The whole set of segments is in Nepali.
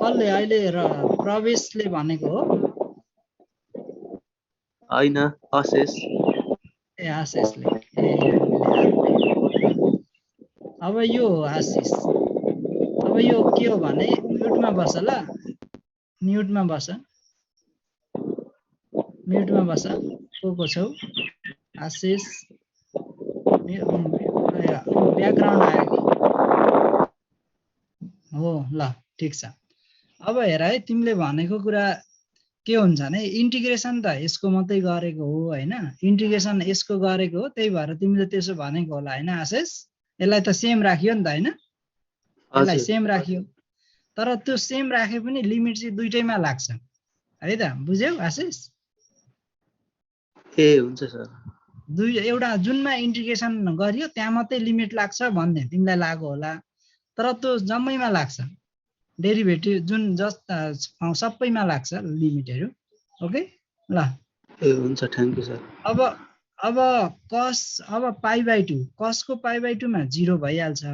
कसले अहिले प्रवेशले भनेको हो? होइन, आशिष। ए आशिषले। ए यहाँ मैले अर्कै। अब यो आशिष, अब यो के हो भने म्युटमा बस ल, म्युटमा बस, म्युटमा बस। को छौ आशिष? ब्याकग्राउन्ड आयो कि हो? ल ठिक छ। अब हेर है, तिमीले भनेको कुरा के हुन्छ भने इन्टिग्रेसन त यसको मात्रै गरेको हो हैन, इन्टिग्रेसन यसको गरेको हो, त्यही भएर तिमीले त्यसो भनेको होला हैन आशिष? यसलाई त सेम राखियो नि त हैन, यसलाई सेम राखियो। तर त्यो सेम राखे पनि लिमिट चाहिँ दुईटैमा लाग्छ है त, बुझ्यौ आशिष? ए हुन्छ सर। दुई एउटा जुनमा इन्टिग्रेसन गरियो त्यहाँ मात्रै लिमिट लाग्छ भन्ने तिमीलाई लाग्यो होला, तर त्यो जम्मैमा लाग्छ, डेरिभेटिभ जुन सबैमा लाग्छ लिमिटहरु। ओके ल, ए हुन्छ, थ्यांक यू सर। अब कस, अब पाई/2, कसको पाई/2 मा 0 भइहाल्छ,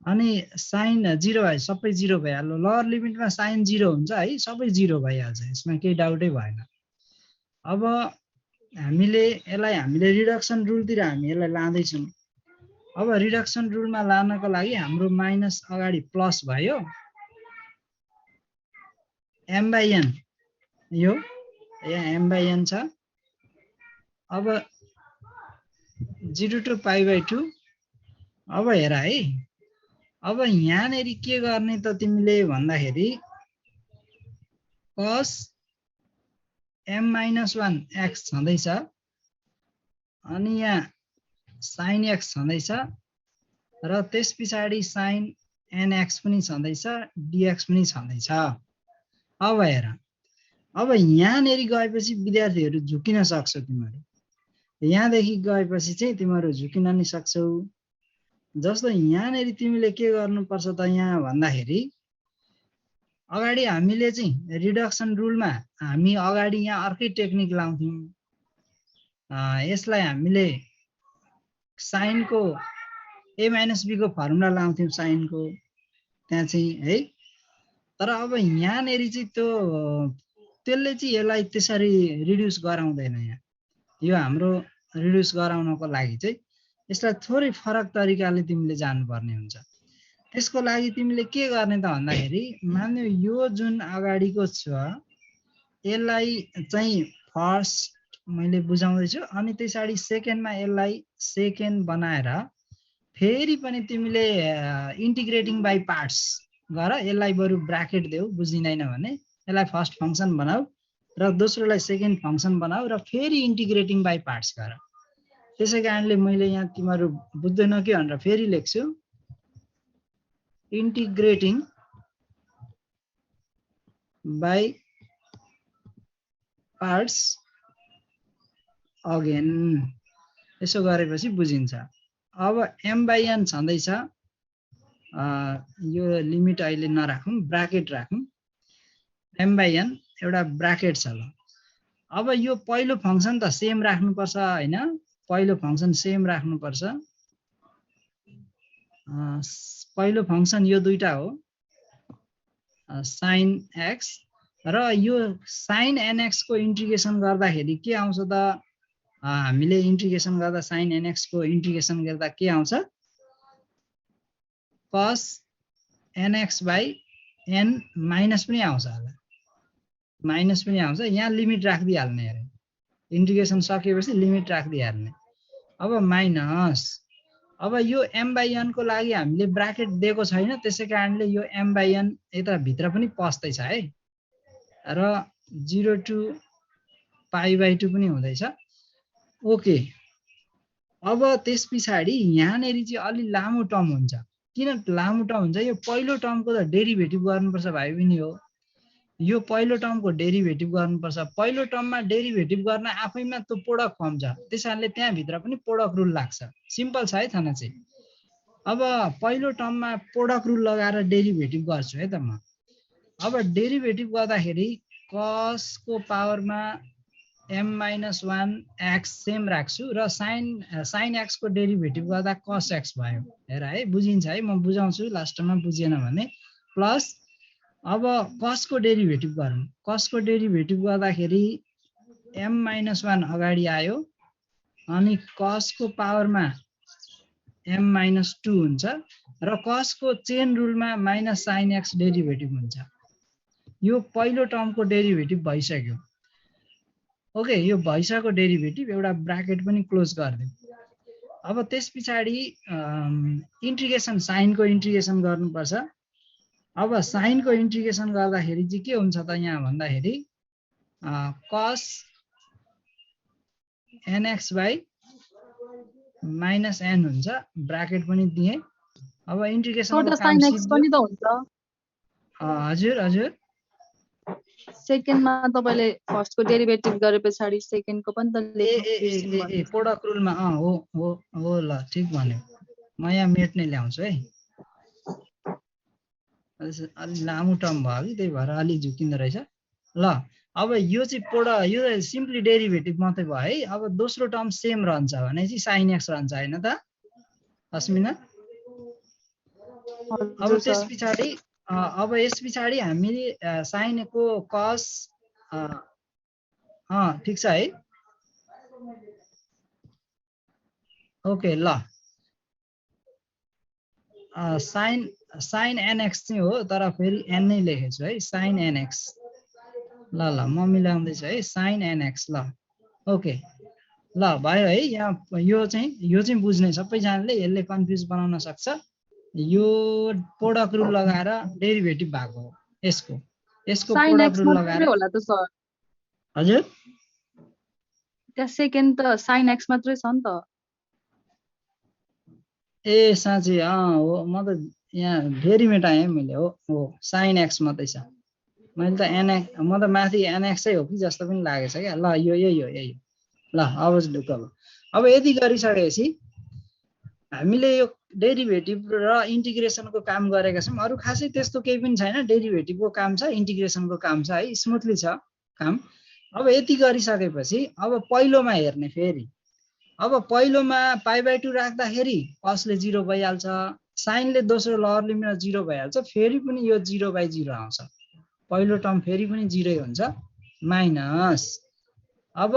अनि साइन 0 भए सबै 0 भइहाल्यो। लोअर लिमिटमा साइन 0 हुन्छ है, सबै 0 भइहाल्छ, यसमा केही डाउटै भएन। अब हामीले रिडक्सन रुलतिर हामी यसलाई लाँदैछौँ। अब रिडक्सन रुलमा लानको लागि हाम्रो माइनस अगाडि प्लस भयो, m/n, यो यहाँ m/n छ। अब 0 to पाई/2। अब हेर है, अब यहाँनेरि के गर्ने त तिमीले भन्दाखेरि cos m-1 x छँदैछ, अनि यहाँ sin x छँदैछ, र त्यस पछाडि sin nx पनि छँदैछ, dx पनि छँदैछ। अब हेर, अब यहाँनेरि गएपछि विद्यार्थीहरू झुकिन सक्छौ तिमीहरू, यहाँदेखि गएपछि चाहिँ तिमीहरू झुकिन नि सक्छौ। जस्तो यहाँनेरि तिमीले के गर्नुपर्छ त यहाँ भन्दाखेरि, अगाडि हामीले चाहिँ रिडक्सन रुलमा हामी अगाडि यहाँ अर्कै टेक्निक लाउँथ्यौं, यसलाई हामीले साइनको a-b को फर्मुला लाउँथ्यौं साइनको त्यहाँ चाहिँ है। तर अब यहाँनेरि चाहिँ त्यसले चाहिँ यसलाई त्यसरी रिड्युस गराउँदैन। यहाँ यो हाम्रो रिड्युस गराउनको लागि चाहिँ यसलाई थोरै फरक तरिकाले तिमीले जानुपर्ने हुन्छ। त्यसको लागि तिमीले के गर्ने त भन्दाखेरि, मान्यो यो जुन अगाडिको छ यसलाई चाहिँ फर्स्ट मैले बुझाउँदैछु, अनि त्यसपछि सेकेन्डमा यसलाई सेकेन्ड बनाएर फेरि पनि तिमीले इन्टिग्रेटिङ बाइ पार्ट्स गर, यसलाई बरु ब्राकेट देऊ बुझिँदैन भने, यसलाई फर्स्ट फंक्सन बनाऊ र दोस्रोलाई सेकेन्ड फंक्सन बनाऊ र फेरि इन्टिग्रेटिङ बाइ पार्ट्स गर। त्यसै कारणले मैले यहाँ तिमीहरू बुझ्दैनौ के भनेर फेरि लेख्छु, इन्टिग्रेटिङ बाइ पार्ट्स अगेन, यसो गरेपछि बुझिन्छ। अब m/n छँदैछ, यो लिमिट अहिले नराखौँ, ब्राकेट राखौँ, m/n एउटा ब्राकेट छ। ल अब यो पहिलो फंक्सन त सेम राख्नुपर्छ हैन, पहिलो फंक्सन सेम राख्नुपर्छ। पहिलो फंक्सन यो दुईटा हो, sin x र यो sin nx को इन्टिग्रेसन गर्दाखेरि के आउँछ त, हामीले इन्टिग्रेसन गर्दा sin nx को इन्टिग्रेसन गर्दा के आउँछ, cos nx/n माइनस पनि आउँछ होला, माइनस पनि आउँछ। यहाँ लिमिट राखिदिहाल्ने अरे, इन्टिग्रेसन सकेपछि लिमिट राखिदिहाल्ने। अब माइनस, अब यो m/n को लागि हामीले ब्राकेट दिएको छैन, त्यसै कारणले यो m/n यता भित्र पनि पस्दैछ है, र 0 to पाई/2 पनि हुँदैछ। ओके, अब त्यस पछाडि यहाँनेरि चाहिँ अलि लामो टर्म हुन्छ। किन लामो टर्म हुन्छ? यो पहिलो टर्मको त डेरिभेटिभ गर्नुपर्छ भाइ पनि हो, यो पहिलो टर्मको डेरिभेटिभ गर्नुपर्छ। पहिलो टर्ममा डेरिभेटिभ गर्न आफैमा त्यो प्रोडक्ट फर्म छ, त्यसैले त्यहाँ भित्र पनि प्रोडक्ट रुल लाग्छ। सिम्पल छ है थाहा चाहिँ। अब पहिलो टर्ममा प्रोडक्ट रुल लगाएर डेरिभेटिभ गर्छु है त म। अब डेरिभेटिभ गर्दाखेरि cos को पावरमा m-1 x सेम राख्छु र sin x को डेरिभेटिभ गर्दा cos x भयो। हेर है, बुझिन्छ है, म बुझाउँछु लास्टमा, बुझिएन भने। प्लस अब कसको डेरिभेटिभ गरौँ। कसको डेरिभेटिभ गर्दाखेरि m-1 अगाडि आयो अनि कसको पावरमा m-2 हुन्छ र कसको चेन रुलमा माइनस साइन एक्स डेरिभेटिभ हुन्छ। यो पहिलो टर्मको डेरिभेटिभ भइसक्यो। ओके, यो भइसक्यो डेरिभेटिभ, एउटा ब्राकेट पनि क्लोज गरिदिउँ। अब त्यस पछाडि इन्टिग्रेसन, साइनको इन्टिग्रेसन गर्नुपर्छ। अब साइनको इन्टिग्रेसन गर्दाखेरि चाहिँ के हुन्छ त यहाँ भन्दाखेरि cos nx by minus n हुन्छ, ब्राकेट पनि दिएँ। अब इन्टिग्रेसनको काम सिद्धियो। हजुर हजुर, सेकेन्डमा तपाईले फर्स्टको डेरिभेटिभ गरे पछाडी सेकेन्डको पनि त ए प्रोडक्ट रुलमा हो हो हो, ल ठिक भन्यो। म यहाँ मेट्ने ल्याउँछु है, अलि लामो टर्म भयो कि त्यही भएर अलि झुकिँदो रहेछ। ल अब यो चाहिँ यो सिम्पली डेरिभेटिभ मात्रै भयो है। अब दोस्रो टर्म सेम रहन्छ भने चाहिँ साइन एक्स रहन्छ हैन त अस्मिना? अब त्यस पछाडि यस पछाडि हामीले साइनको कस ठिक छ है। ओके, ल साइन एनएक्स चाहिँ हो, तर फेरि एन नै लेखेछु है, साइन एनएक्स। ल म मिलाउँदैछु है, साइन एनएक्स। ल ओके, ल भयो है। यहाँ यो चाहिँ बुझ्ने सबैजनाले, यसले कन्फ्युज बनाउन सक्छ। यो प्रोडक्ट रुल लगाएर डेरिभेटिभ भएको हो यसको प्रोडक्ट रुल लगाएर होला त सर। हजुर, त्यहाँ सेकेन्ड त साइन एक्स मात्रै छ नि त। ए साँच्चै हो, म त यहाँ फेरि मेटाएँ मैले। हो साइन एक्स मात्रै छ। मैले त एनएक्स, म त माथि एनएक्सै हो कि जस्तो पनि लागेछ क्या। ल यो यही हो। ल अब ढुक्क भयो। अब यति गरिसकेपछि हामीले यो डेरिभेटिभ र इन्टिग्रेसनको काम गरेका छौँ। अरू खासै त्यस्तो केही पनि छैन, डेरिभेटिभको काम छ, इन्टिग्रेसनको काम छ है, स्मुथली छ काम। अब यति गरिसकेपछि अब पहिलोमा हेर्ने फेरि। अब पहिलोमा पाई/2 राख्दाखेरि कसले 0 भइहाल्छ, साइनले दोस्रो लोअर लिमिटमा 0 भइहाल्छ, फेरि पनि यो 0/0 आउँछ। पहिलो टर्म फेरि पनि 0 हुन्छ, माइनस। अब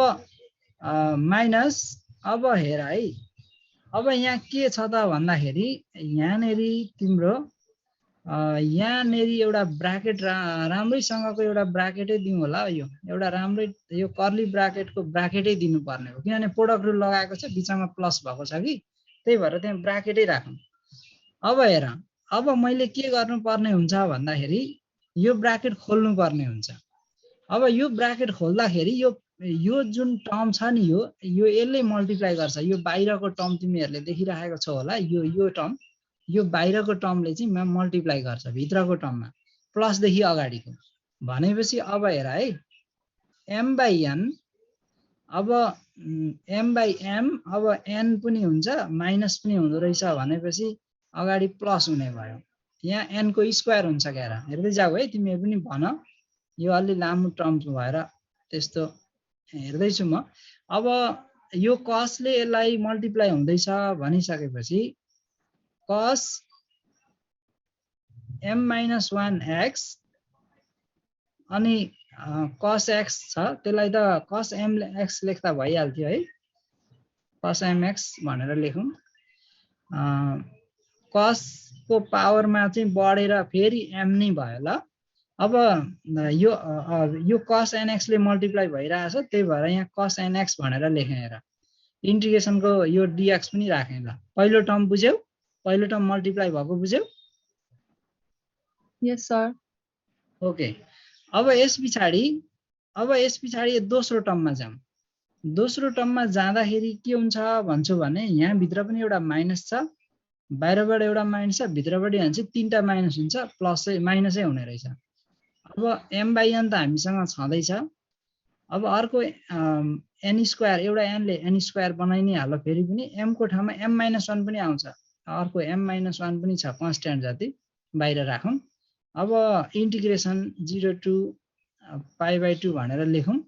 माइनस, अब हेर है, अब यहाँ के छ त भन्दाखेरि यहाँनेरि तिम्रो यहाँनेरि एउटा ब्राकेट राम्रैसँगको एउटा ब्राकेटै दिउँ होला। यो एउटा राम्रै, यो कर्ली ब्राकेटको ब्राकेटै दिनुपर्ने हो, किनभने प्रोडक्ट रुल लगाएको छ, बिचमा प्लस भएको छ कि, त्यही भएर त्यहाँ ब्राकेटै राखौँ। अब हेर, अब मैले के गर्नुपर्ने हुन्छ भन्दाखेरि यो ब्राकेट खोल्नु पर्ने हुन्छ। अब यो ब्राकेट खोल्दाखेरि यो जुन टर्म छ नि, यो यसले मल्टिप्लाई गर्छ। यो बाहिरको टर्म तिमीहरूले देखिरहेको छौ होला, यो टर्म, यो बाहिरको टर्मले चाहिँ मल्टिप्लाई गर्छ भित्रको टर्ममा, प्लसदेखि अगाडिको। भनेपछि अब हेर है, m/n, अब m/m, अब n पनि हुन्छ माइनस पनि हुँदो रहेछ भनेपछि अगाडि प्लस हुने भयो। यहाँ n को स्क्वायर हुन्छ क्यार, हेर्दै जाऊ है, तिमीहरू पनि भन। यो अलि लामो टर्म भएर त्यस्तो हेर्दैछु म। अब यो कसले यसलाई मल्टिप्लाई हुँदैछ भनिसकेपछि cos m-1x अनि cos x छ, त्यसलाई त cos mx लेख्दा भइहाल्थ्यो है, cos mx भनेर लेखौँ। cos को पावरमा चाहिँ बढेर फेरि m नै भयो। ल अब यो cos nx ले मल्टिप्लाई भइरहेछ, त्यही भएर यहाँ cos nx भनेर लेखेँ। हेर, इन्टिग्रेसनको यो dx पनि राखेँ। ल पहिलो टर्म बुझ्यौ, पहिलो टर्म मल्टिप्लाई भएको बुझ्यौ? यस सर। ओके, अब यस पछाडि दोस्रो टर्ममा जाउँ। दोस्रो टर्ममा जाँदाखेरि के हुन्छ भन्छु भने यहाँ भित्र पनि एउटा माइनस छ, बाहिरबाट एउटा माइनस छ, भित्रबाट भने चाहिँ तीनटा माइनस हुन्छ, प्लस चाहिँ माइनसै हुने रहेछ। अब m/n त हामीसँग छँदैछ। अब अर्को n स्क्वायर, एउटा n ले n स्क्वायर बनाइ नै हाल्यो, फेरि पनि m को ठाउँमा m-1 पनि आउँछ, अर्को m-1 पनि छ, कन्स्ट्यान्ट जति बाहिर राखौँ। अब इन्टिग्रेसन 0 to पाई/2 भनेर लेखौँ।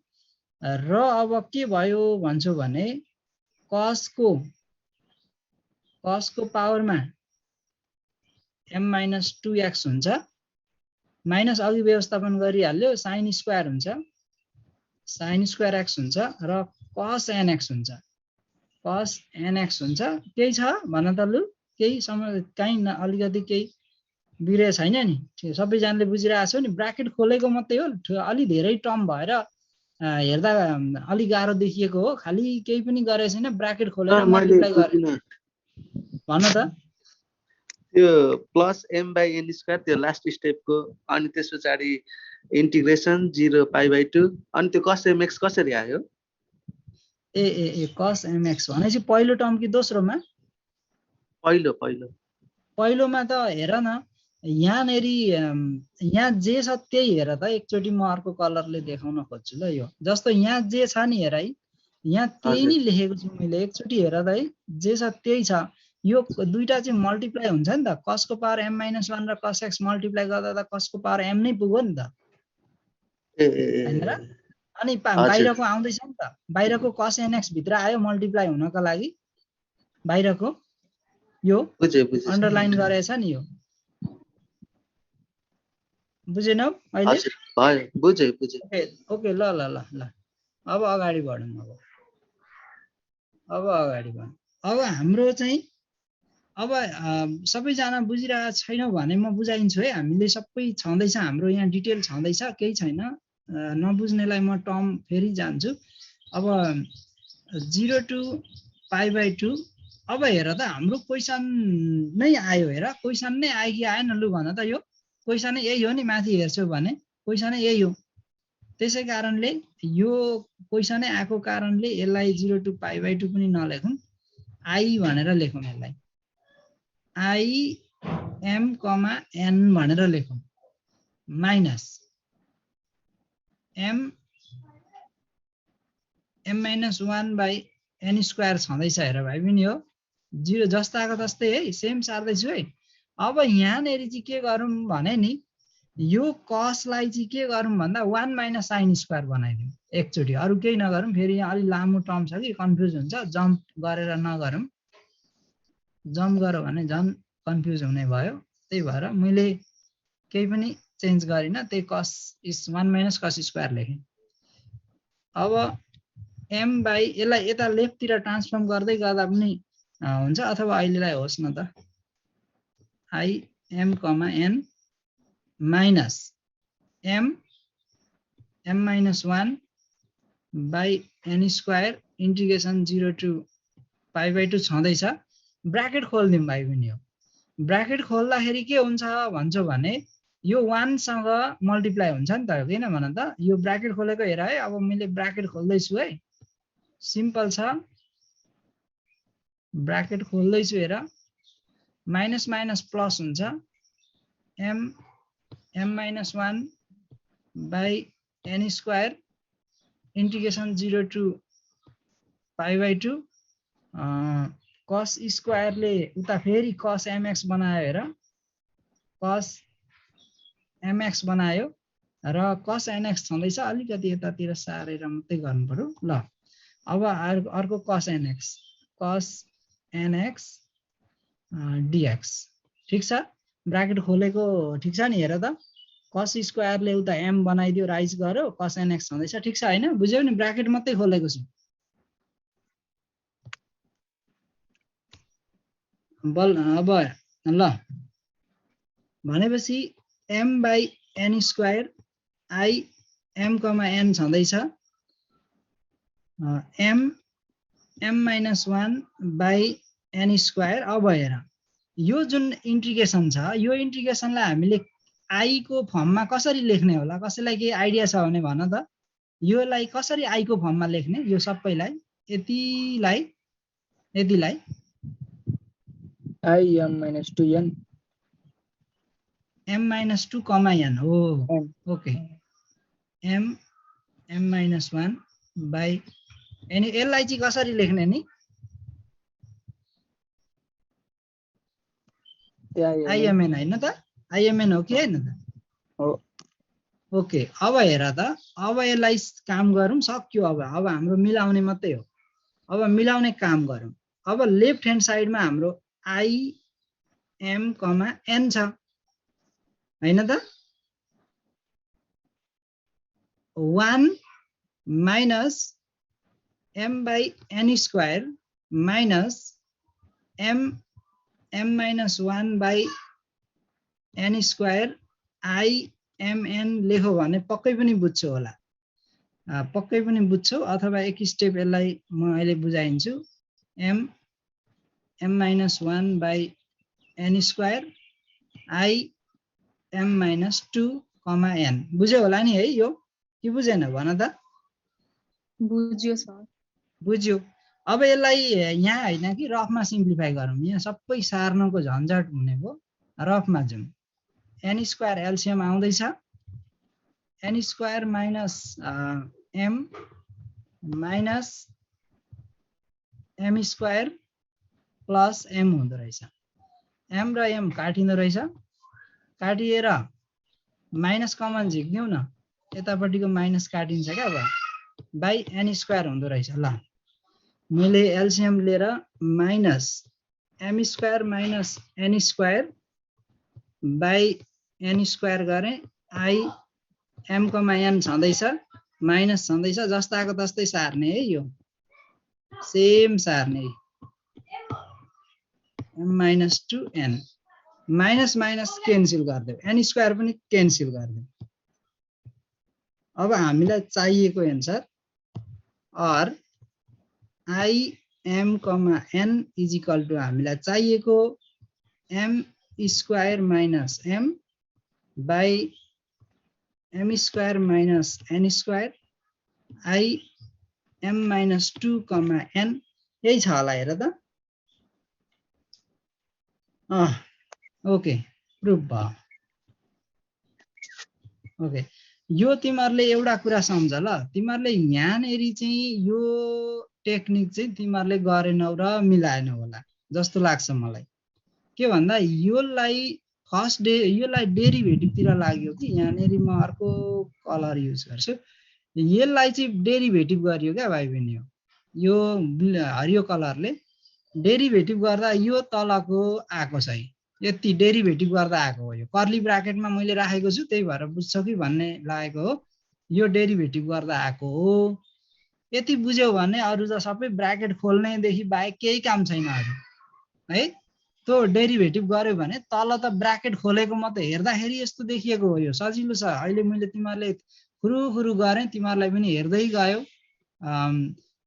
र अब के भयो भन्छु भने कसको पावरमा m-2x हुन्छ, माइनस अघि व्यवस्थापन गरिहाल्यो साइन स्क्वायर हुन्छ साइन स्क्वायर एक्स हुन्छ र कस एनएक्स हुन्छ कस एनएक्स हुन्छ केही छ भन त लु केही काहीँ अलिकति केही बिरे छैन नि सबैजनाले बुझिरहेको छ नि ब्राकेट खोलेको मात्रै हो अलि धेरै टर्म भएर हेर्दा अलि गाह्रो देखिएको हो खाली केही पनि गरेको छैन ब्राकेट खोलेर मल्टिप्लाई गरे भन त त्यो plus m by n square त्यो लास्ट स्टेपको अनि त्यसपछि इन्टिग्रेसन 0 π/2 अनि त्यो cos mx कसरी आयो ए ए ए cos mx भनेपछि पहिलो टर्म कि दोस्रोमा पहिलोमा त हेर न यहाँनेरि यहाँ जे छ त्यही हेर त एकचोटि म अर्को कलरले देखाउन खोज्छु ल यो जस्तो यहाँ जे छ नि हेर है यहाँ त्यही नै लेखेको छु मैले एकचोटि हेर त है जे छ त्यही छ यो दुईटा चाहिँ मल्टिप्लाई हुन्छ नि त cos को पावर m - 1 र cos x मल्टिप्लाई गर्दा त cos को पावर m नै पुग्यो नि त हैन र अनि बाहिरको आउँदैछ नि त बाहिरको cos nx भित्र आयो मल्टिप्लाई हुनको लागि बाहिरको यो अन्डरलाइन गरेछ नि यो बुझेनौ अहिले भयो बुझे ओके ल ल ल ल अब अगाडि बढौँ अब अगाडि बढौँ अब हाम्रो चाहिँ अब सबैजना बुझिरहेको छैनौ भने म बुझाइन्छु है हामीले सबै छँदैछ हाम्रो यहाँ डिटेल छँदैछ केही छैन नबुझ्नेलाई म टर्म फेरि जान्छु अब 0 to π/2 अब हेर त हाम्रो क्वेशन नै आयो हेर क्वेशन नै आयो कि आएन लु भन त यो क्वेशन यही हो नि माथि हेर्छौ भने क्वेशन यही हो त्यसै कारणले यो क्वेशन आएको कारणले यसलाई 0 to π/2 पनि नलेखौँ आई भनेर लेखौँ यसलाई I m, n भनेर लेखौँ minus m -1 by n square छँदैछ हेर भाइ पनि हो 0 जस्ताको तस्तै है सेम सार्दैछु है अब यहाँनेरि चाहिँ के गरौँ भने नि यो कसलाई चाहिँ के गरौँ भन्दा 1 - sin स्क्वायर बनाइदिउँ एकचोटि अरु केही नगरौँ फेरि अलि लामो टर्म छ कि कन्फ्युज हुन्छ जम्प गरेर नगरौँ जम्प गऱ्यो भने झन् कन्फ्युज हुने भयो त्यही भएर मैले केही पनि चेन्ज गरिन त्यही cos is 1 - cos स्क्वायर लेखेँ अब m by यसलाई यता लेफ्टतिर ट्रान्सफर्म गर्दै गर्दा पनि हुन्छ अथवा अहिलेलाई होस् न त I m, n minus m -1 by n square integration 0 to π/2 छँदैछ ब्राकेट खोल्दिउँ भाइ पनि हो ब्राकेट खोल्दाखेरि के हुन्छ भन्छौ भने यो 1 सँग मल्टिप्लाई हुन्छ नि त किन भन त यो ब्राकेट खोलेको हेर है अब मैले ब्राकेट खोल्दै छु है सिम्पल छ ब्राकेट खोल्दै छु हेर माइनस माइनस प्लस हुन्छ m -1 by n square integration 0 to π/2 cos स्क्वायरले उता फेरि cos mx बनायो हेर cos mx बनायो र cos nx छँदैछ अलिकति यतातिर सारेर मात्रै गर्नु पर्यो ल अब अर्को cos nx dx ठीक छ ब्राकेट खोलेको ठीक छ नि हेर त cos स्क्वायरले उता m बनाइदियो राइज गर्यो cos nx छँदैछ ठीक छ हैन बुझ्यौ नि ब्राकेट मात्रै खोलेको छु बल अब ल भनेपछि m by n square I m, n छँदैछ m -1 by n स्क्वायर अब हेर यो जुन इन्टिग्रेसन छ यो इन्टिग्रेसनलाई हामीले I को फर्ममा कसरी लेख्ने होला कसैलाई केही आइडिया छ भने भन त योलाई कसरी I को फर्ममा लेख्ने यो सबैलाई यतिलाई I m - 2n m - 2, n हो ओके m -1 by n यसलाई चाहिँ कसरी लेख्ने नि imn हैन त imn हो कि हैन त हो ओके अब हेर त अब यसलाई काम गरौँ सक्यो अब हाम्रो मिलाउने मात्रै हो अब मिलाउने काम गरौँ अब लेफ्ट ह्यान्ड साइडमा हाम्रो I m, n छ हैन त 1 minus m by n square minus m minus 1 by n square I mn लेखो भने पक्कै पनि बुझ्छौ होला, पक्कै पनि बुझ्छौ, अथवा एक स्टेप यसलाई म अहिले बुझाइन्छु। m minus 1 by n square I m minus 2, n बुझ्यो होला नि है यो, कि बुझेन भन त? बुझ्यो सर। बुझ्यो। अब यसलाई यहाँ हैन कि रफमा सिम्प्लिफाई गरौँ, यहाँ सबै सार्नको झन्झट हुने भो, रफमा जाउँ। n स्क्वायर एलसीएम आउँदैछ, n square minus m minus m square plus m हुँदो रहेछ। m र m काटिँदो रहेछ, काटिएर माइनस कमन झिक्दिउँ न, यतापट्टिको माइनस काटिन्छ क्या अब, बाई n स्क्वायर हुँदो रहेछ। ल मैले एलसीएम लिएर minus m square minus n square by n square गरेँ, आई m n छँदैछ, माइनस छँदैछ, जस्ताको तस्तै सार्ने है, यो सेम सार्ने, m minus 2n minus minus cancel गरिदेऊ, n स्क्वायर पनि क्यान्सिल गरिदेऊ। अब हामीलाई चाहिएको एन्सर अर I m, n is equal to हामीलाई चाहिएको m square minus m by m square minus n square I m minus 2, n यही छ होला, हेर त। ओके, प्रुफ भयो। ओके, यो तिमीहरूले एउटा कुरा सम्झ ल, तिमीहरूले यहाँनेरि चाहिँ यो टेक्निक चाहिँ तिमीहरूले गरेनौ र मिलाएनौ होला जस्तो लाग्छ मलाई। के भन्दा योलाई फर्स्ट योलाई डेरिभेटिभतिर लाग्यो कि, यहाँनेरि म अर्को कलर युज गर्छु, यसलाई चाहिँ डेरिभेटिभ गरियो क्या भाइ बहिनी। यो हरियो कलरले डेरिभेटिभ गर्दा यो तलको आएको छ, यति डेरिभेटिभ गर्दा आएको हो। यो कर्ली ब्राकेटमा मैले राखेको छु, त्यही भएर बुझ्छौ कि भन्ने लागेको हो। यो डेरिभेटिभ गर्दा आएको हो, यति बुझ्यौ भने अरू त सबै ब्राकेट खोल्नेदेखि बाहेक केही काम छैन अरू है। त्यो डेरिभेटिभ गर्यो भने तल त ब्राकेट खोलेको मात्रै हेर्दाखेरि यस्तो देखिएको हो। यो सजिलो छ, अहिले मैले तिमीहरूले फुरु गरेँ, तिमीहरूलाई पनि हेर्दै गयो।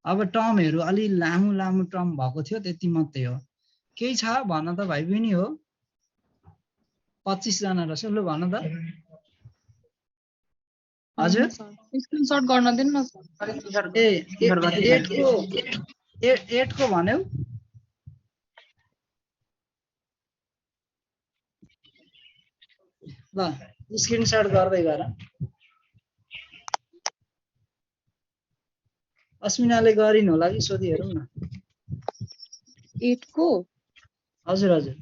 अब टर्महरू अलि लामो लामो टर्म भएको थियो, त्यति मात्रै हो। केही छ भन त भाइ बहिनी? हो 25 जना रहेछ, लु भन त। हजुर स्क्रिनशट गर्न दिनु न सर। ए 8 को भन्यौ? ल स्क्रिनशट गर्दै गर। अस्मिनाले गरिन् होला कि सोधि हेरौँ न। 8 को? हजुर हजुर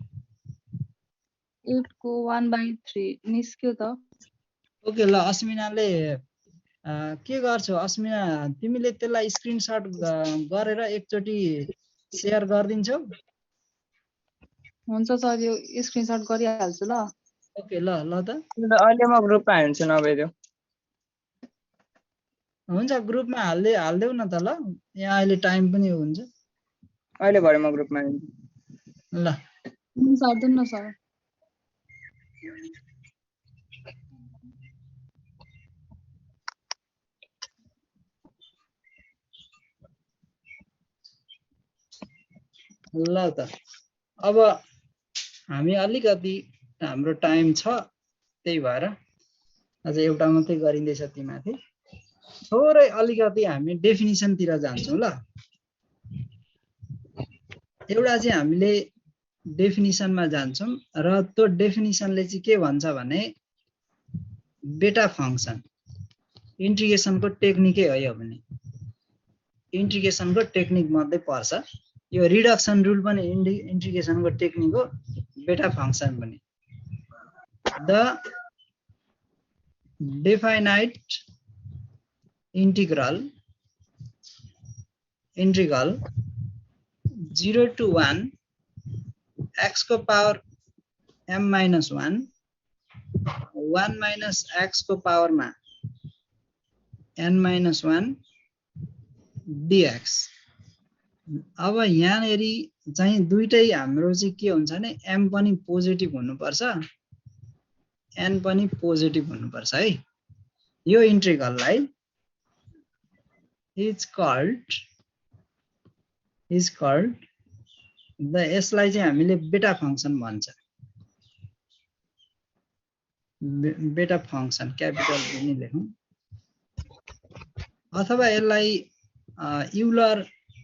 8 को 1/3 निस्क्यो त। ओके, ल अस्मिनाले के गर्छौ? अस्मिना तिमीले त्यसलाई स्क्रिनशट गरेर एकचोटि सेयर गरिदिन्छौ? हुन्छ सर, यो स्क्रिनशट गरिहाल्छु ल। ओके, ल ल त अहिले म ग्रुपमा हाल्छु, नभइदियो। हुन्छ, ग्रुपमा हाल्देऊ न त। ल यहाँ अहिले टाइम पनि हुन्छ, अहिले भरे म ग्रुपमा हाल्छु। ल सर दिनु न सर। ल त अब हामी अलिकति हाम्रो टाइम छ, त्यही भएर अझ एउटा मात्रै गरिँदैछ तीमाथि। थोरै अलिकति हामी डेफिनिसनतिर जान्छौँ। ल एउटा चाहिँ हामीले डेफिनिसनमा जान्छौँ र त्यो डेफिनिसनले चाहिँ के भन्छ भने बेटा फङ्सन इन्टिग्रेसनको टेक्निकै हो। यो भने इन्टिग्रेसनको टेक्निक मध्ये पर्छ। यो रिडक्सन रुल पनि इन्टिग्रेसनको टेक्निक हो, बेटा फङ्सन पनि। द डेफाइनाइट इंटीग्रल 0 to 1 x को power m minus 1 1 minus x को पावर मा n-1 dx। अब यहाँनेरि चाहिँ दुईटै हाम्रो चाहिँ के हुन्छ भने m पनि पोजिटिभ हुनुपर्छ n पनि पोजिटिभ हुनुपर्छ है। यो इन्टिग्रललाई is called यसलाई चाहिँ हामीले बेटा फंक्सन भन्छ। बेटा फंक्सन क्यापिटल पनि लेखौं, अथवा यसलाई युलर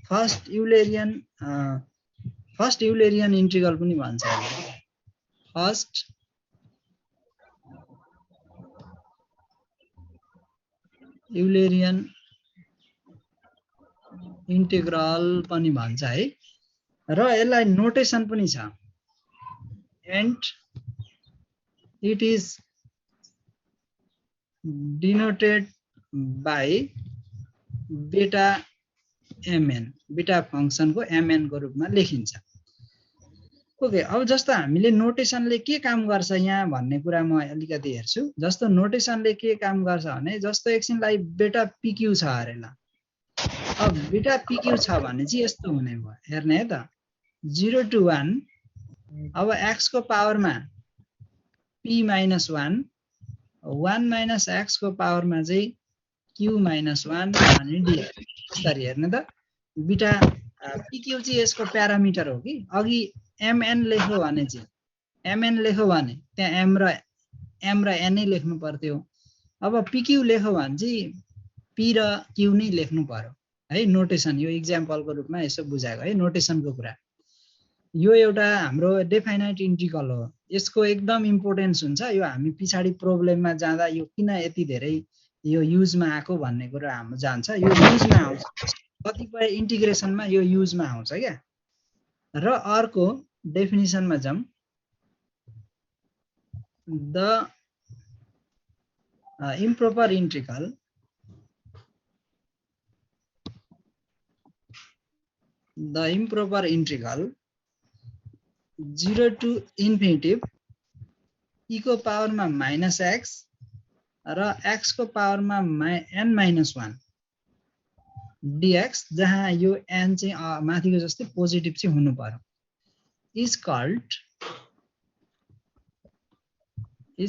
फर्स्ट युलेरियन इन्टिग्रल पनि भन्छ। फर्स्ट युलेरियन इन्टिग्रल पनि भन्छ है। र यसलाई नोटेसन पनि छ, and it is denoted by बेटा mn। बेटा फंक्सनको mn को रूपमा लेखिन्छ। ओके, अब जस्तो हामीले नोटेसनले के काम गर्छ यहाँ भन्ने कुरा म अलिकति हेर्छु। जस्तो नोटेसनले के काम गर्छ भने जस्तो एकछिनलाई बेटा pq छ अरे ल। अब बेटा pq छ भने चाहिँ यस्तो हुने भयो, हेर्ने है त, 0 to 1। अब x को पावरमा p minus 1, 1 minus x को पावरमा चाहिँ q minus 1 अनि dx। यसरी हेर्ने त, बीटा pq चाहिँ यसको प्यारामिटर हो कि। अघि mn लेख्यो भने चाहिँ mn लेख्यो भने त्यहाँ m र n नै लेख्नु पर्थ्यो। अब pq लेख्यो भने चाहिँ p र q नै लेख्नु पर्यो है। नोटेसन यो इक्जाम्पलको रूपमा यसो बुझाएको है, नोटेसनको कुरा। यो एउटा हाम्रो डेफाइनाइट इन्टिग्रल हो, यसको एकदम इम्पोर्टेन्स हुन्छ। यो हामी पछाडी प्रोब्लेममा जाँदा यो किन यति धेरै यो युजमा आएको भन्ने कुरा हाम्रो जान्छ। यो युजमा आउँछ, कतिपय इन्टिग्रेसनमा यो युजमा आउँछ क्या। र अर्को डेफिनिसनमा जाउँ, the improper integral integral 0 to infinity e को पावरमा -x र x को पावरमा n-1 dx, जहाँ यो n चाहिँ माथिको जस्तै पोजिटिभ चाहिँ हुनु पर्यो, is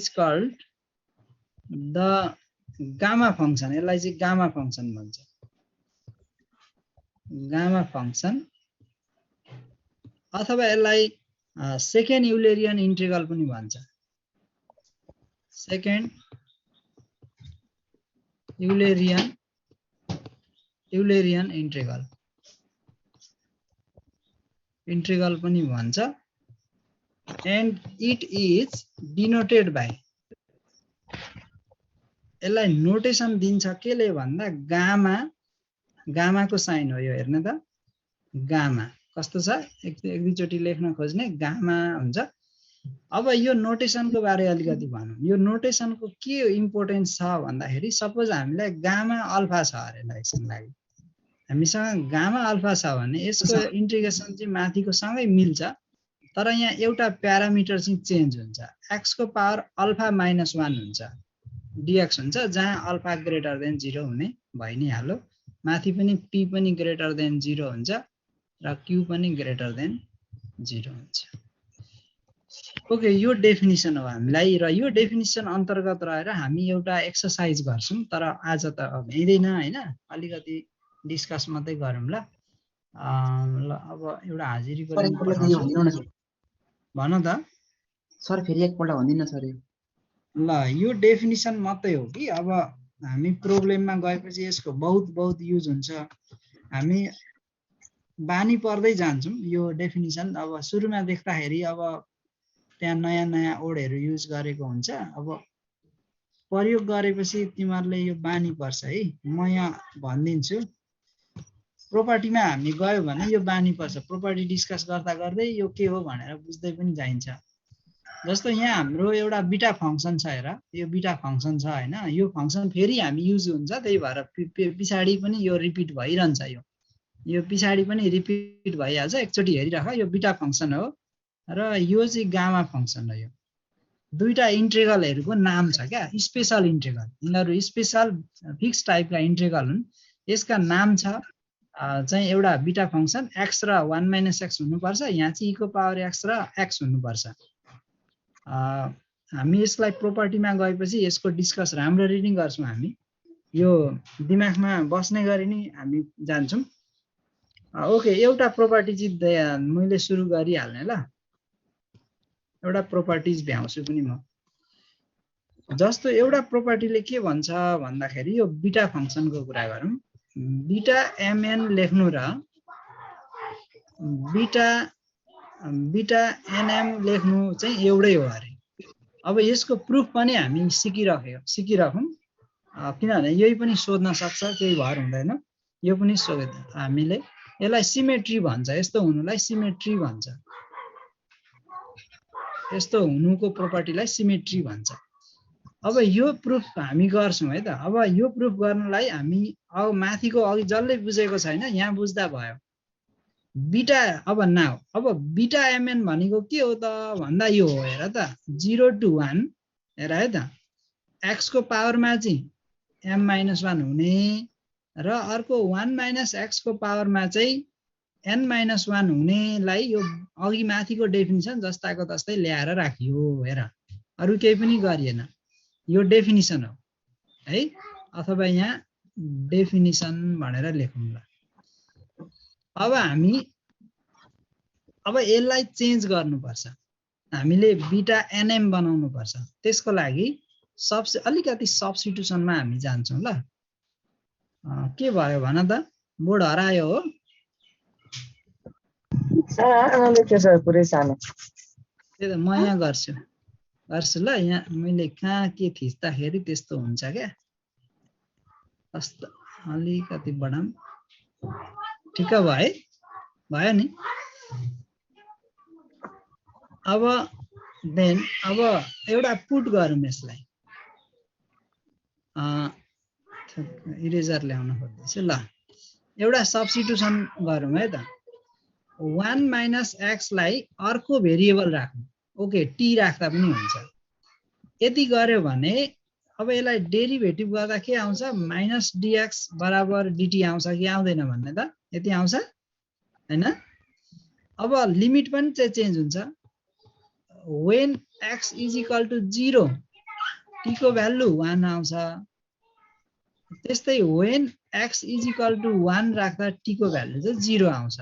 called the gamma function। यसलाई चाहिँ गामा फंक्सन भन्छ। गामा फंक्सन अथवा यसलाई सेकेन्ड युलेरियन इन्टिग्रल पनि भन्छ। सेकेन्ड युलेरियन इन्टिग्रल पनि भन्छ। And it is denoted by, यसलाई नोटेसन दिन्छ केले भन्दा गामाको साइन हो यो। हेर्ने त, गामा कस्तो छ, एक दुईचोटि लेख्न खोज्ने गामा हुन्छ। अब यो नोटेसनको बारे अलिकति भनौँ। यो नोटेसनको के इम्पोर्टेन्स छ भन्दाखेरि सपोज हामीलाई गामा अल्फा छ अरे ल, एकछिन लागि हामीसँग गामा अल्फा छ भने यसको इन्टिग्रेसन चाहिँ माथिको सँगै मिल्छ, तर यहाँ एउटा प्यारामिटर चाहिँ चेन्ज हुन्छ। x को पावर अल्फा -1 हुन्छ, dx हुन्छ, जहाँ अल्फा ग्रेटर देन 0 हुने भइ नै हाल्यो। माथि पनि p पनि ग्रेटर देन 0 हुन्छ र q पनि ग्रेटर देन 0 हुन्छ। ओके, यो डेफिनिसन हो हामीलाई। र यो डेफिनिसन अन्तर्गत रहेर हामी एउटा एक्सरसाइज गर्छौं, तर आज त भ्याइदैन हैन, अलिकति डिस्कस मात्रै गरौँ ल। अब एउटा हाजिरीको भन त सर, फेरि एकपल्ट भन्दिन सर। ल, यो डेफिनिसन मात्रै हो कि। अब हामी प्रोब्लेममा गएपछि यसको बहुत युज हुन्छ, हामी बानी पर्दै जान्छौं यो डेफिनिसन। अब सुरुमा देख्दाखेरि अब त्यहाँ नयाँ वर्डहरु युज गरेको हुन्छ, अब प्रयोग गरेपछि तिमीहरुले यो बानी पर्छ है। म यहाँ भनिदिन्छु, प्रोपर्टीमा हामी गयो भने यो बानी पर्छ। प्रोपर्टी डिस्कस गर्दा गर्दै यो के हो भनेर बुझ्दै पनि जाइन्छ। जस्तो यहाँ हाम्रो एउटा बीटा फंक्सन छ, हेर यो बीटा फंक्सन छ हैन, यो फंक्सन फेरि हामी युज हुन्छ, त्यही भएर पछाडी पनि यो रिपिट भइरहन्छ। यो पछाडी पनि रिपिट भइहाल्छ, एकचोटी हेरिराख। यो बीटा फंक्सन हो र यो चाहिँ गामा फंक्सन हो। दुईटा इन्टिग्रलहरूको नाम छ क्या, स्पेशल इन्टिग्रल। यिनीहरू स्पेशल फिक्स टाइपका इन्टिग्रल हुन्। यसका नाम छ चाहिँ एउटा बीटा फंक्सन x र 1 - x हुनुपर्छ, यहाँ चाहिँ e को पावर x र x हुनुपर्छ। हामी यसलाई प्रोपर्टीमा गएपछि यसको डिस्कस राम्ररी नै गर्छौँ। हामी यो दिमागमा बस्ने गरी नै हामी जान्छौँ। ओके, एउटा प्रोपर्टी चाहिँ मैले सुरु गरिहाल्ने ल। एउटा प्रोपर्टिज भ्याउँछु पनि म। जस्तो एउटा प्रोपर्टीले के भन्छ भन्दाखेरि यो बीटा फंक्सनको कुरा गरौँ। बीटा mn लेख्नु र बीटा nm लेख्नु चाहिँ एउटै हो अरे। अब यसको प्रुफ पनि हामी सिकिराखौँ, किनभने यही पनि सोध्न सक्छ, केही भर हुँदैन। यो पनि हामीले यसलाई सिमेट्री भन्छ। यस्तो हुनुलाई सिमेट्री भन्छ। यस्तो हुनुको प्रोपर्टीलाई सिमेट्री भन्छ। अब यो प्रुफ हामी गर्छौँ है त। अब यो प्रुफ गर्नलाई हामी अब माथिको अघि जसले बुझेको छैन यहाँ बुझ्दा भयो। बीटा अब बीटा mn भनेको के हो त भन्दा यो हो, हेर त 0 to 1, हेर है त, x को पावरमा चाहिँ m-1 हुने र अर्को 1 - x को पावरमा चाहिँ n-1 हुनेलाई यो अघि माथिको डेफिनिसन जस्ताको तस्तै ल्याएर राखियो। हेर, अरु केही पनि गरिएन। यो डेफिनिसन हो है, अथवा यहाँ डेफिनिसन भनेर लेखौँ ल। अब यसलाई चेन्ज गर्नुपर्छ। हामीले बीटा nm बनाउनु पर्छ। त्यसको लागि अलिकति सब्स्टिट्युसनमा हामी जान्छौँ ल। के भयो भन त? बोर्ड हरायो हो? सर पुरै सानो। त्यही त म यहाँ गर्छु ल। यहाँ मैले कहाँ के थिच्दाखेरि त्यस्तो हुन्छ क्या। कस्तो अलिकति बढाउँ। ठिक भयो है? भयो नि? अब एउटा पुट गरौँ यसलाई। इरेजर ल्याउन खोज्दैछु ल। एउटा सब्स्टिट्युसन गरौँ है त। 1 - x लाई अर्को भेरिएबल राखौँ। ओके, t राख्दा पनि हुन्छ। यति गर्यो भने अब यसलाई डेरिभेटिभ गर्दा के आउँछ? -dx = dt आउँछ कि आउँदैन भन्ने त? यति आउँछ हैन? अब लिमिट पनि चाहिँ चेन्ज हुन्छ। when x = 0 t को भ्यालु 1 आउँछ। त्यस्तै when x = 1 राख्दा t को भ्यालु चाहिँ 0 आउँछ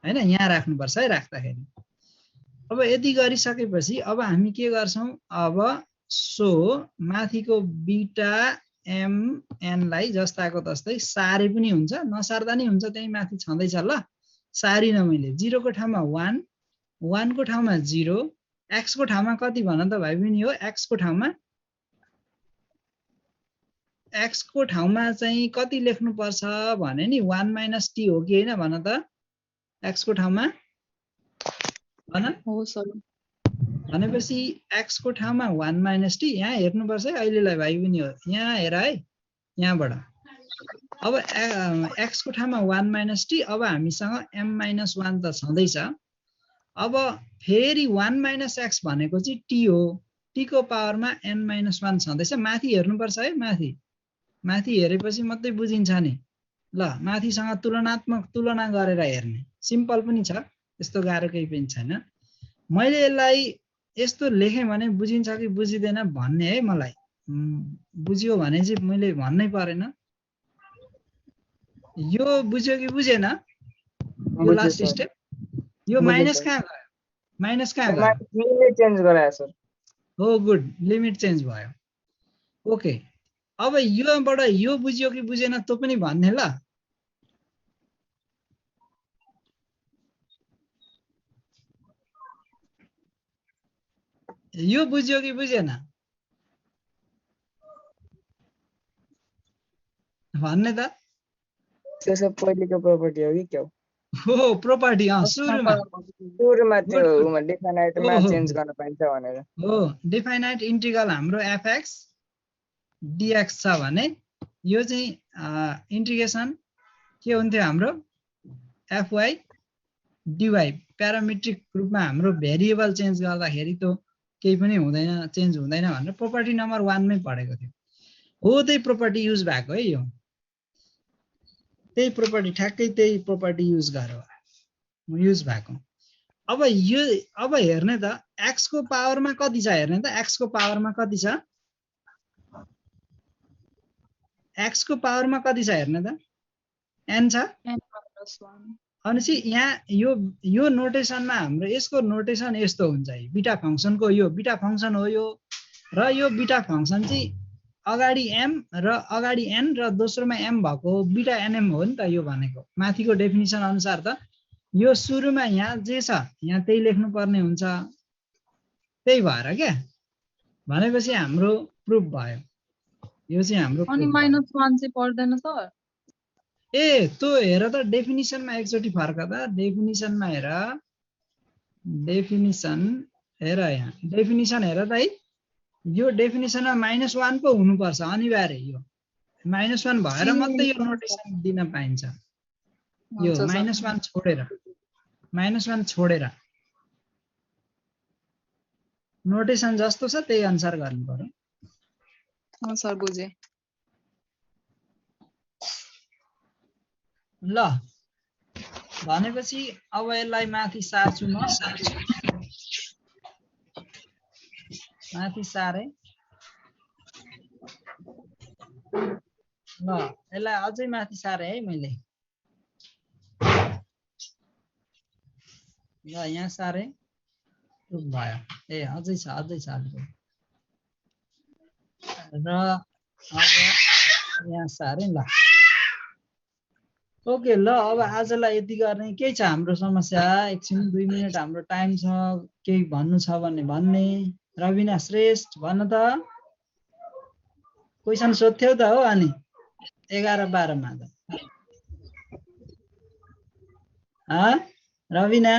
हैन? यहाँ राख्नुपर्छ है राख्दाखेरि। अब यति गरिसकेपछि अब हामी के गर्छौं? अब माथिको बीटा mn लाई जस्ताको तस्तै सारे पनि हुन्छ, नसार्दा नि हुन्छ, त्यही माथि छँदैछ ल। सारिन मैले 0 को ठाउँमा 1, 1 को ठाउँमा 0, x को ठाउँमा कति भन त भाइ बहिनी हो? x को ठाउँमा चाहिँ कति लेख्नु पर्छ भने नि 1 - t हो कि हैन भन त? x को ठाउँमा भन। हो सर। भनेपछि x को ठाउँमा 1 - t। यहाँ हेर्नुपर्छ है अहिलेलाई भाइ बहिनी हो। यहाँ हेर है, यहाँबाट। अब x को ठाउँमा 1 - t। अब हामीसँग m-1 त छँदैछ। अब फेरि 1 - x भनेको चाहिँ t हो। t को पावरमा n-1 छँदैछ। माथि हेर्नुपर्छ है, माथि हेरेपछि मात्रै बुझिन्छ नि ल। माथिसँग तुलना गरेर हेर्ने। सिम्पल पनि छ, यस्तो गाह्रो केही पनि छैन। मैले यसलाई यस्तो लेखेँ भने बुझिन्छ कि बुझिँदैन भन्ने है मलाई। बुझ्यो भने चाहिँ मैले भन्नै परेन। यो बुझ्यो कि बुझेन? यो लास्ट स्टेप। यो माइनस कहाँ गयो? माइनस कहाँ गयो? लिमिट चेन्ज गरायो सर। हो, गुड, लिमिट चेन्ज भयो। ओके, अब योबाट यो बुझ्यो कि बुझेन त्यो पनि भन्ने ल। यो बुझ्यो कि बुझेन भन्ने त? त्यो सब पहिलेको प्रोपर्टी हो कि के हो? हो, प्रोपर्टी। सुरुमा त्यो डेफिनाइटमा चेन्ज गर्न पाइन्छ भनेर। हो, डेफिनाइट इन्टिग्रल हाम्रो fx dx छ भने यो चाहिँ इन्टिग्रेसन के हुन्थ्यो हाम्रो? fy dy। प्यारामेट्रिक रूपमा हाम्रो भेरिएबल चेन्ज गर्दाखेरि त्यो केही पनि हुँदैन चेन्ज हुँदैन भनेर प्रोपर्टी नम्बर 1 मै पढेको थियो हो त्यही प्रोपर्टी युज भएको है यो त्यही प्रोपर्टी ठ्याक्कै त्यही प्रोपर्टी युज गरेर युज भएको अब हेर्ने त x को पावरमा कति छ हेर्ने त x को पावरमा कति छ x को पावरमा कति छ हेर्ने त n छ n minus 1 भनेपछि यहाँ यो नोटेसनमा हाम्रो यसको नोटेसन यस्तो हुन्छ है बीटा फंक्सनको यो बीटा फंक्सन हो यो र यो बीटा फंक्सन चाहिँ अगाडि m र अगाडि n र दोस्रोमा m भएको बीटा nm हो नि त यो भनेको माथिको डेफिनिसन अनुसार त यो सुरुमा यहाँ जे छ यहाँ त्यही लेख्नु पर्ने हुन्छ त्यही भएर के भनेपछि हाम्रो प्रुफ भयो यो चाहिँ हाम्रो अनि proof भयो। -1 चाहिँ पर्दैन सर ए त्यो हेर त डेफिनिसनमा एकचोटि फर्क त डेफिनिसनमा हेर डेफिनिसन हेर यहाँ डेफिनिसन हेर त है यो डेफिनिसनमा -1 पो हुनुपर्छ अनिवार्य यो -1 भएर मात्रै यो नोटेसन दिन पाइन्छ यो -1 छोडेर नोटेसन जस्तो छ त्यही अनुसार गर्नु पर्यो सर बुझे ल भनेपछि अब यसलाई माथि सार्छु म माथि सारे ल यसलाई अझै माथि सारे है मैले ल यहाँ सारे प्रुफ भयो ए अझै छ अलिकति र अब यहाँ सारे ल ओके ल अब आजलाई यति गर्ने के छ हाम्रो समस्या एकछिन 2 मिनेट हाम्रो टाइम छ केही भन्नु छ भने भन्ने रविना श्रेष्ठ भन्न त क्वेशन सोध्थ्यौ त हो अनि 11-12 मा त रविना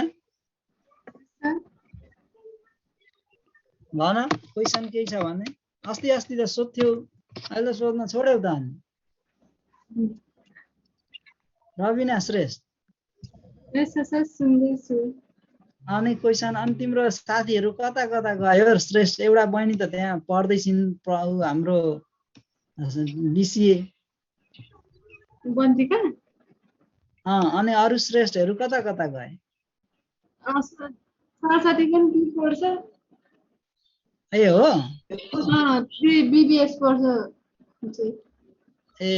भन क्वेशन केही छ भने अस्ति त सोध्थ्यौ अहिले सोध्न छोड्यौ त अनि रविना श्रेष्ठ अनि क्वेशन अनि तिम्रो साथीहरू कता कता गयो श्रेष्ठ एउटा बहिनी त त्यहाँ पढ्दैछिन् हाम्रो बीसीए अनि अरु श्रेष्ठहरू कता कता गए ए हो बीबीएस पर्छ ए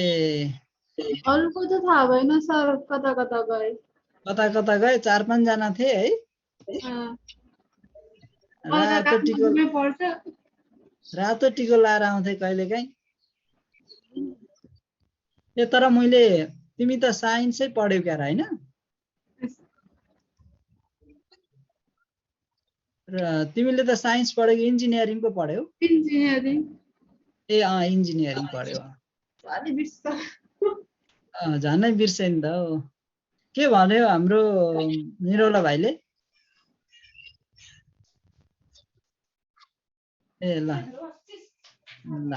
अरूको त थाहा भएन सर कता कता गए 4-5 जना थिए है रातो टिको लाएर आउँथे कहिलेकाहीँ ए तर मैले तिमी त साइन्सै पढ्यौ क्या हैन र तिमीले त साइन्स पढ्यौ इन्जिनियरिङ पो पढ्यौ इन्जिनियरिङ ए इन्जिनियरिङ पढ्यौ झनै बिर्से नि त हो के भन्यो हाम्रो निरौला भाइले ए ल ल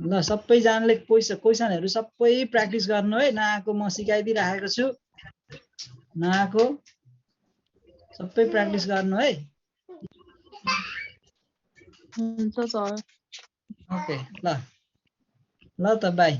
ल सबैजनाले क्वेशनहरु सबै प्र्याक्टिस गर्नु है नआएको म सिकाइदिइराखेको छु नआएको सबै प्र्याक्टिस गर्नु है हुन्छ सर ओके ल ल त बाई